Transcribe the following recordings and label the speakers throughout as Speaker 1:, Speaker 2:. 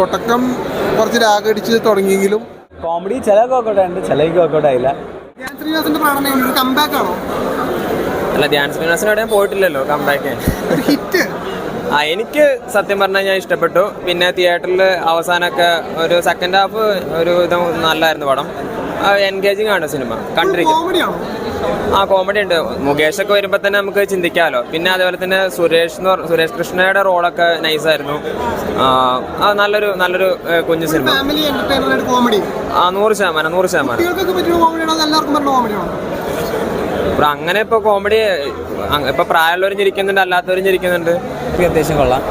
Speaker 1: തുടക്കം കുറച്ച് രാഗടിച്ച് തുടങ്ങിയെങ്കിലും
Speaker 2: കോമഡി ചില വർക്കൗട്ട് ഉണ്ട്, ചില വർക്കൗട്ട് ആയില്ല.
Speaker 3: അല്ല, ധ്യാൻ ശ്രീനിവാസനോടെ പോയിട്ടില്ലല്ലോ കംബാക്ക്. എനിക്ക് സത്യം പറഞ്ഞാൽ ഞാൻ ഇഷ്ടപ്പെട്ടു. പിന്നെ തിയേറ്ററിൽ അവസാനമൊക്കെ ഒരു സെക്കൻഡ് ഹാഫ് ഒരു ഇത് നല്ലായിരുന്നു. പടം എൻഗേജിങ് ആണ് സിനിമ, കണ്ടിരിക്കും. കോമഡി ഉണ്ട്. മുകേഷൊക്കെ വരുമ്പോൾ തന്നെ നമുക്ക് ചിന്തിക്കാമല്ലോ. പിന്നെ അതേപോലെ തന്നെ സുരേഷ് കൃഷ്ണയുടെ റോളൊക്കെ നൈസായിരുന്നു. നല്ലൊരു കുഞ്ഞു സിനിമ. 100%. ഇപ്പൊ അങ്ങനെ ഇപ്പൊ കോമഡി ഇപ്പൊ പ്രായമുള്ളവരും ചിരിക്കുന്നുണ്ട്, അല്ലാത്തവരും ചിരിക്കുന്നുണ്ട്.
Speaker 2: അത്യാവശ്യം കൊള്ളാം.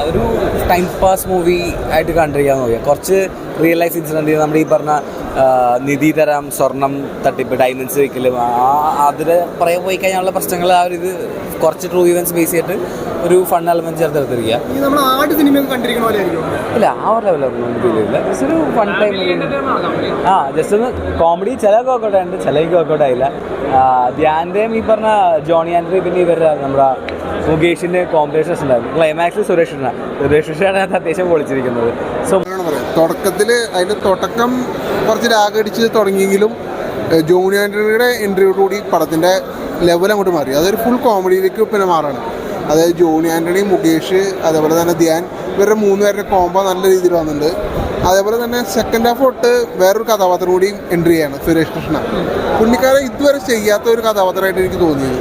Speaker 2: ഒരു ടൈം പാസ് മൂവി ആയിട്ട് കണ്ടിരിക്കാൻ നോക്കിയാൽ കുറച്ച് റിയൽ ലൈഫ് ഇൻസിഡൻറ്റ്, നമ്മുടെ ഈ പറഞ്ഞ നിധി തരാം, സ്വർണം തട്ടിപ്പ്, ഡയമണ്ട്സ് വയ്ക്കലും അതിൽ പറയാൻ പോയി കഴിഞ്ഞാലുള്ള പ്രശ്നങ്ങൾ ആ ഒരു ഇത് കുറച്ച് ട്രൂ ഇവൻസ് ബേസ് ചെയ്തിട്ട് ഒരു ഫൺ എലമെന്റ് ചേർത്തെടുത്തിരിക്കുക. ഇല്ല, ആ ഒരു ലെവലൊന്നും ഇതിലില്ല. ജസ്റ്റ് ഒരു ഫൺ ടൈം. ജസ്റ്റ് ഒന്ന് കോമഡി ചില വർക്കൗട്ട് ഉണ്ട്, ചില വർക്കൗട്ട് ആയില്ല. ധ്യാൻ്റെയും ഈ പറഞ്ഞ ജോണി ആൻഡ്രി പിന്നെ ഇവരുടെ നമ്മുടെ മുകേഷിൻ്റെ കോമ്പിനേഷൻസ് ഉണ്ടായിരുന്നു. ക്ലൈമാക്സിൽ സുരേഷ് കൃഷ്ണയാണ് അത്യാവശ്യം പൊളിച്ചിരിക്കുന്നത്. സോ
Speaker 1: തുടക്കത്തിൽ അതിൻ്റെ തുടക്കം കുറച്ച് രാഗടിച്ച് തുടങ്ങിയെങ്കിലും ജോണി ആൻ്റണിയുടെ എൻട്രിയോടുകൂടി പടത്തിൻ്റെ ലെവൽ അങ്ങോട്ട് മാറി. അതൊരു ഫുൾ കോമഡിയിലേക്ക് പിന്നെ മാറാണ്. അതായത് ജോണി ആൻ്റണി, മുകേഷ്, അതേപോലെ തന്നെ ധ്യാൻ, ഇവരുടെ 3 പേരുടെ കോംബോ നല്ല രീതിയിൽ വന്നിട്ടുണ്ട്. അതേപോലെ തന്നെ സെക്കൻഡ് ഹാഫ് തൊട്ട് വേറൊരു കഥാപാത്രം കൂടി എൻട്രി ചെയ്യാണ്, സുരേഷ് കൃഷ്ണ. പുള്ളിക്കാരൻ ഇതുവരെ ചെയ്യാത്ത ഒരു കഥാപാത്രമായിട്ട് എനിക്ക് തോന്നിയത്.